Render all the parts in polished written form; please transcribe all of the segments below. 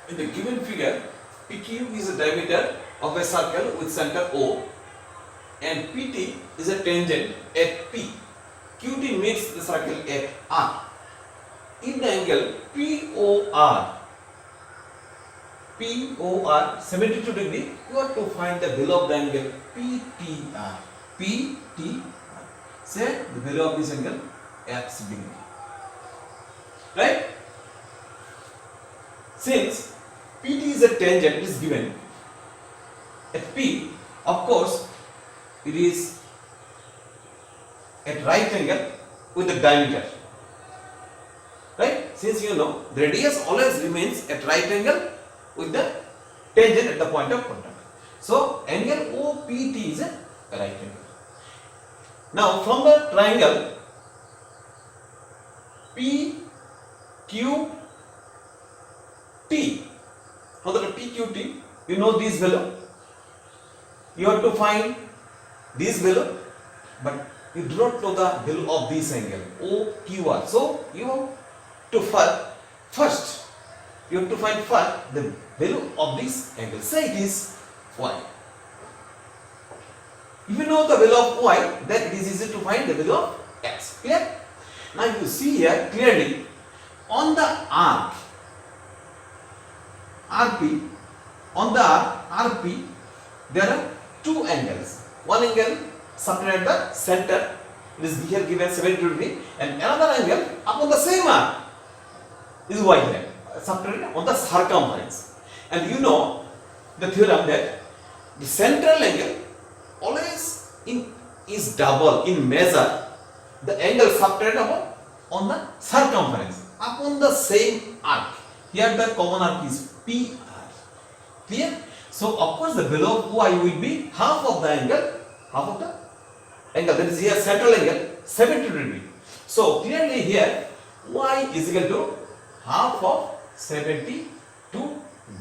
In the given figure, PQ is the diameter of a circle with center O and PT is a tangent at P. QT makes the circle at R. In the angle POR 72 degree, you have to find the below of the angle PTR. PTR. Say the below of this angle X degree. Right? Since PT is a tangent, it is given at P, of course, it is at right angle with the diameter. Right? Since you know the radius always remains at right angle with the tangent at the point of contact. So angle OPT is a right angle. Now from the triangle PQT, from the PQT, you know this value. You have to find this value, but you do not know the value of this angle OQR. So you have to first you have to find first the value of this angle. Say it is y. If you know the value of y, then it is easy to find the value of x. Clear? Now you see here clearly on the arc RP, on the arc RP, there are two angles. One angle subtended at the center, it is here given 70 degree, and another angle upon the same arc is y here, subtended on the circumference. And you know the theorem that the central angle always is double in measure the angle subtended on the circumference upon the same arc. Here the common arc is PR. Clear? So of course the value of y will be half of the angle, that is here central angle 70 degree. So clearly here y is equal to half of 72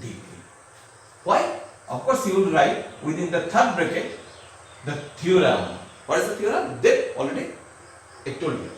degree. Why? Of course you will write within the third bracket the theorem. What is the theorem? That already I told you.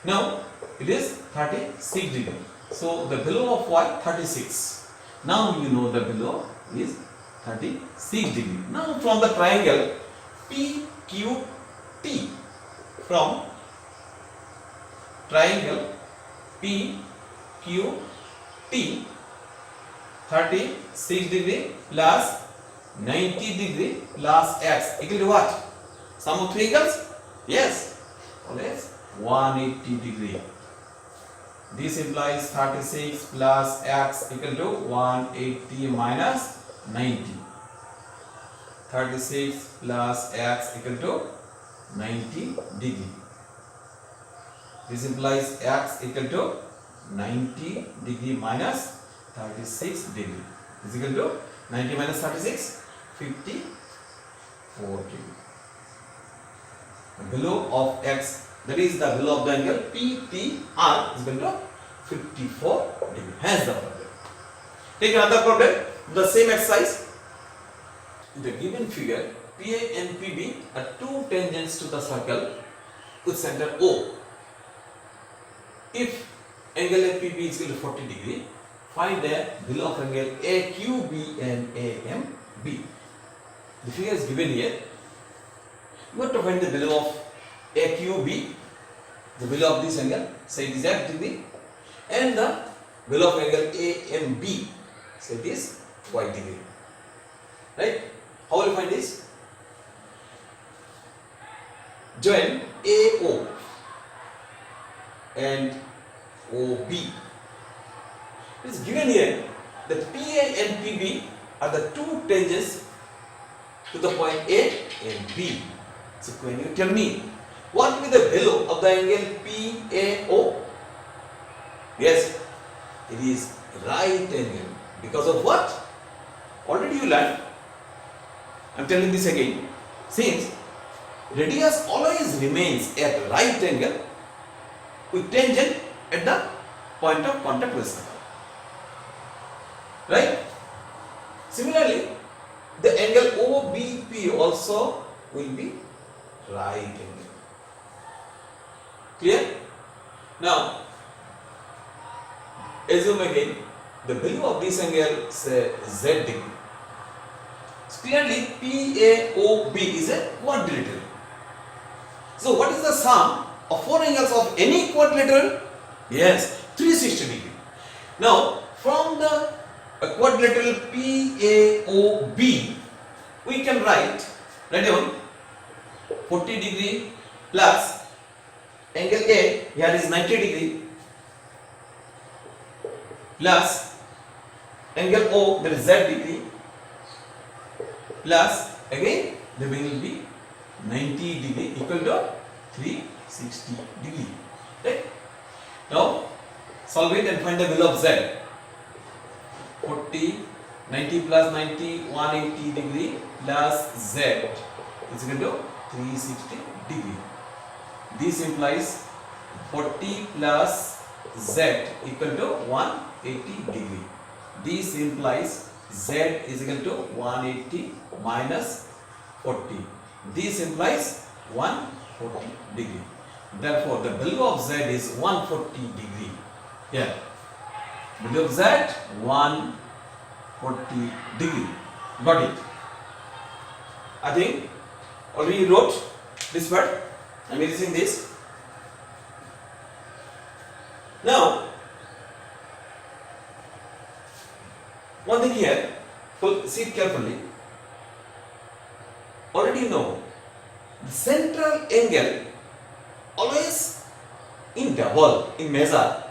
Now it is 36 degree. So the value of y 36. Now you know the value is 36 degree. Now from the triangle PQT, from triangle PQT, 36 degree plus 90 degree plus x equal to what? Sum of three angles? Yes, always 180 degree. This implies 36 plus x equal to 180 minus 90. 36 plus x equal to 90 degree. This implies x equal to 90 degree minus 36 degree is equal to 90 minus 36, 54 degree. The value of x, that is the value of the angle PTR, is equal to 54 degree. Hence the problem. Take another problem, the same exercise. In the given figure, PA and PB are two tangents to the circle with center O. If angle APB is equal to 40 degree, find the value of angle AQB and AMB. The figure is given here. You have to find the value of AQB, the value of this angle, say it is F degree, and the value of angle AMB, say it is Y degree. Right? How will you find this? Join AO and OB. It is given here that PA and PB are the two tangents to the point A and B. So can you tell me what will be the value of the angle PAO? Yes, it is right angle. Because of what? Already you learned. I am telling this again. Since radius always remains at right angle with tangent at the point of contact with circle. Right? Similarly, the angle OBP also will be right angle. Clear? Now, assume again the value of this angle say Z degree. So clearly PAOB is a quadrilateral. So what is the sum of four angles of any quadrilateral? Yes, 360 degree. Now from the quadrilateral PAOB, we can write down 40 degree plus angle A, here is 90 degree, plus angle O, there is Z degree, plus again the angle will be 90 degree equal to 360 degree. Right? Now solve it and find the value of Z. 40, 90 plus 90, 180 degree plus Z is equal to 360 degree. This implies 40 plus Z equal to 180 degree. This implies Z is equal to 180 minus 40. This implies 140 degree. Therefore, the value of Z is 140 degree. Here, value of Z 140 degree. Got it? I think already wrote this part. I am erasing this. Now, one thing here, see it carefully. Already know the central angle always in double, in measure,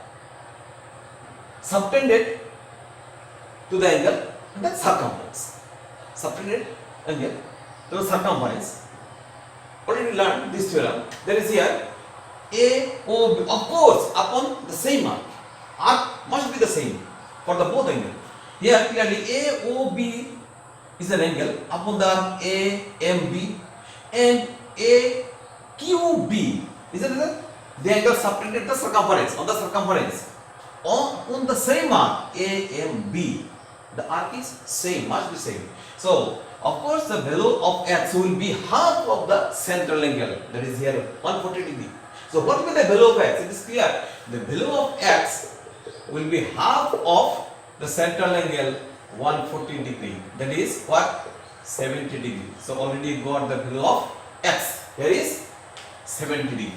subtended to the angle and the circumference. Subtended angle to the circumference. Already learned this theorem. There is here AOB, of course, upon the same arc. Arc must be the same for the both angle. Here clearly AOB is an angle upon the arc AMB, and AQB is it the angle subtended the circumference on the circumference on the same arc AMB. The arc is same, must be same. So of course the value of x will be half of the central angle, that is here 140 degree. So what will be the value of x? It is clear. The value of x will be half of the central angle 140 degree. That is what? 70 degree. So already got the value of x. Here is 70 degree.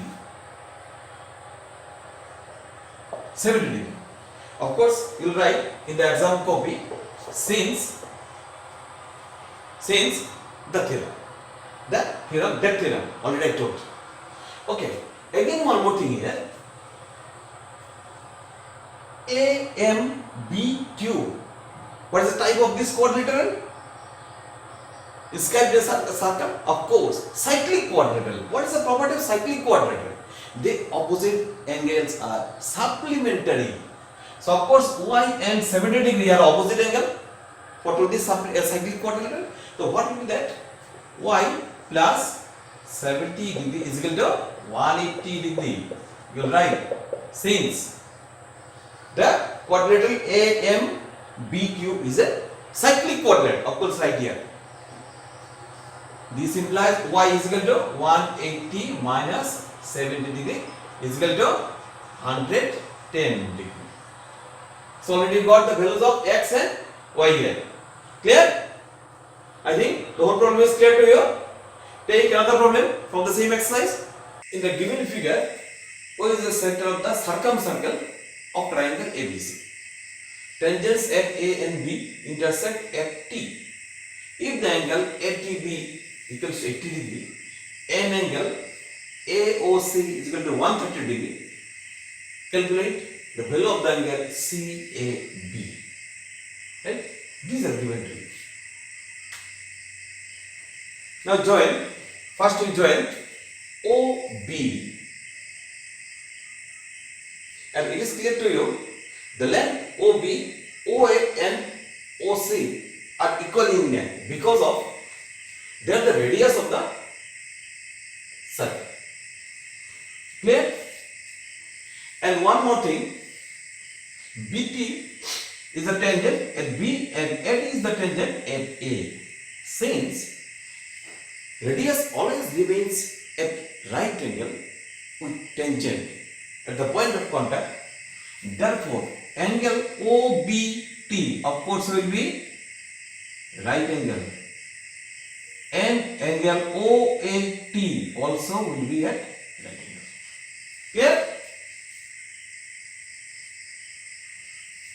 70 degree. Of course, you will write in the exam copy since the theorem. That theorem already I told. Okay. Again, one more thing here. AMBQ. What is the type of this quadrilateral? Describe the circum. Of course, cyclic quadrilateral. What is the property of cyclic quadrilateral? The opposite angles are supplementary. So of course, y and 70 degree are opposite angle for this cyclic quadrilateral. So what will be that? Y plus 70 degree is equal to 180 degree. You will write since the quadrilateral AMBQ is a cyclic quadrilateral. Of course, right here. This implies y is equal to 180 minus 70 degree is equal to 110 degree. So already got the values of x and y here. Clear? I think the whole problem is clear to you. Take another problem from the same exercise. In the given figure, O is the center of the circumcircle of triangle ABC. Tangents at A and B intersect at T. If the angle ATB equals to 80 degree, an angle AOC is equal to 130 degree, calculate the value of the angle CAB. Right? These are given to you. Now join. First we join OB. And it is clear to you, the length OB, OA and OC are equal in length because of they are the radius of the circle. Clear? And one more thing, BT is the tangent at B and AD is the tangent at A. Since radius always remains at right angle with tangent at the point of contact, therefore angle OBT of course will be right angle, and angle OAT also will be at right angle. Clear?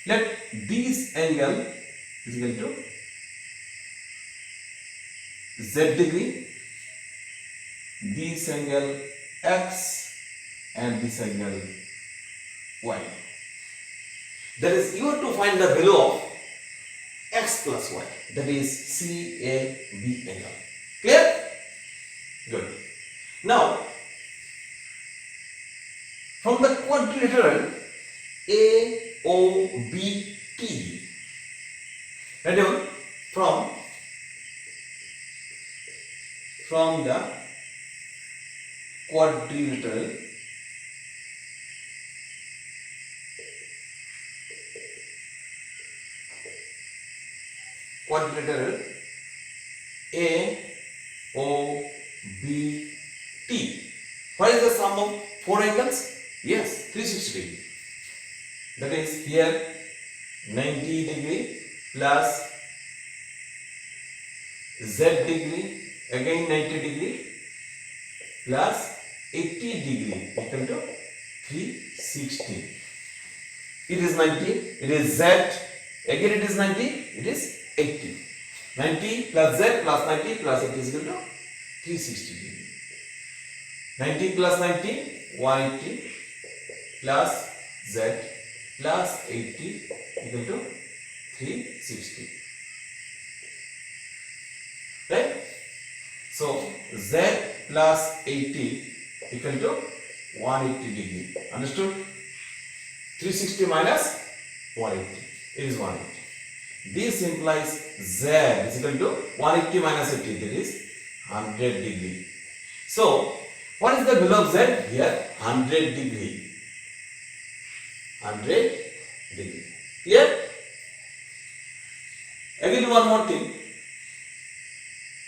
Let this angle is equal to Z degree, this angle X, and this angle Y. That is, you have to find the value of X plus Y. That is CAB angle. Clear? Good. Now, from the quadrilateral AOBT, write down from the quadrilateral AOBT. What is the sum of four angles? Yes, 360 degree. That is, here 90 degree plus Z degree, again 90 degree plus 80 degree equal to 360. It is 90, it is Z, again it is 90, it is 80. 90 plus Z plus 90 plus 80 is equal to 360 degree. 90 plus 90, 180 plus Z plus 80 equal to 360. Right? So Z plus 80 equal to 180 degree. Understood? 360 minus 180 is 180. This implies Z is equal to 180 minus 80, that is 100 degree. So, what is the value of Z? Here 100 degree. 100 degree. Clear? Again one more thing.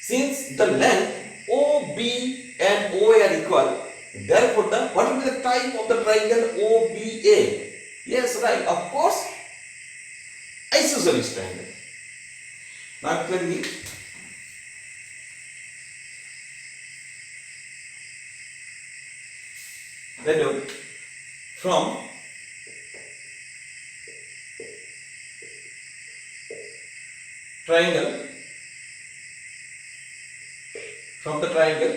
Since the length OB and OA are equal, therefore what will be the type of the triangle OBA? Yes, right. Of course, isosceles triangle. Now clearly, write down from the triangle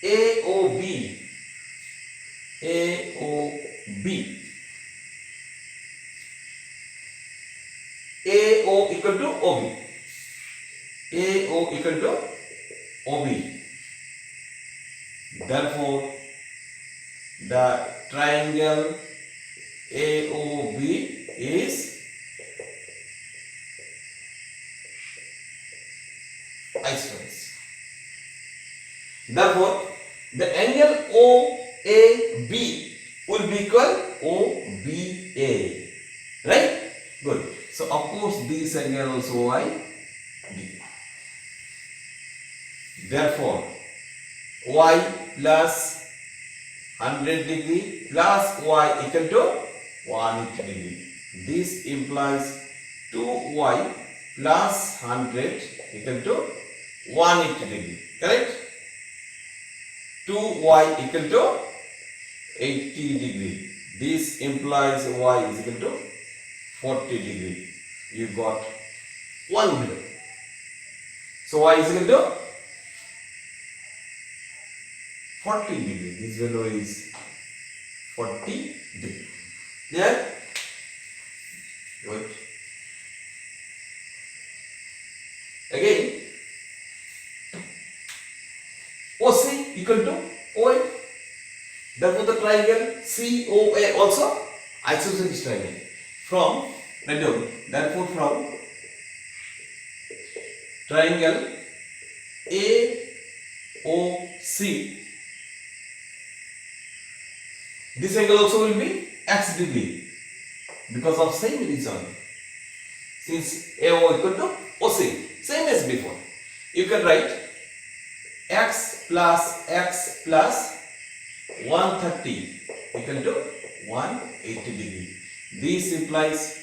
AOB AO equal to OB. AO equal to OB. Therefore, the triangle AOB is isosceles. Therefore, the angle OAB will be equal OBA. Right? Good. So, of course, this angle also YB. Therefore, Y plus 100 degree plus Y equal to 180 degree. This implies 2Y plus 100 equal to 180 degree. Correct? 2Y equal to 80 degree. This implies Y is equal to 40 degree. You got one value. So Y is equal to 40 degree. This value is 40 degree. Clear? Good. Again, OC equal to OA. Therefore, the triangle COA also isosceles triangle. From therefore from triangle AOC, this angle also will be X degree because of same reason. Since AO equal to OC, same as before, you can write X plus 130 equal to 180 degree. This implies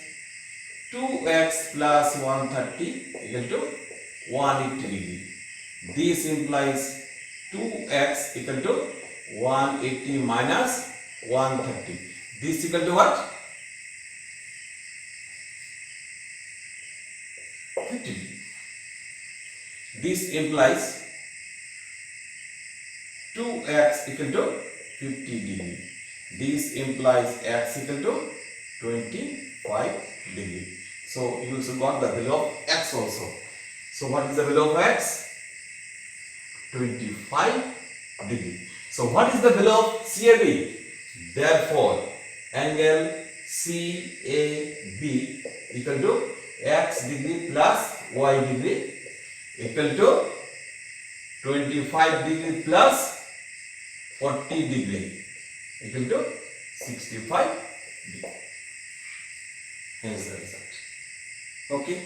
2x plus 130 equal to 180 degree. This implies 2x equal to 180 minus 130. This equal to what? 50 degree. This implies 2x equal to 50 degree. This implies x equal to 25 degree. So you also got the value of x also. So what is the value of x? 25 degree. So what is the value of CAB? Therefore, angle CAB equal to x degree plus y degree equal to 25 degree plus 40 degree equal to 65 degree. Hence the result. Okay.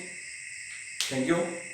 Thank you.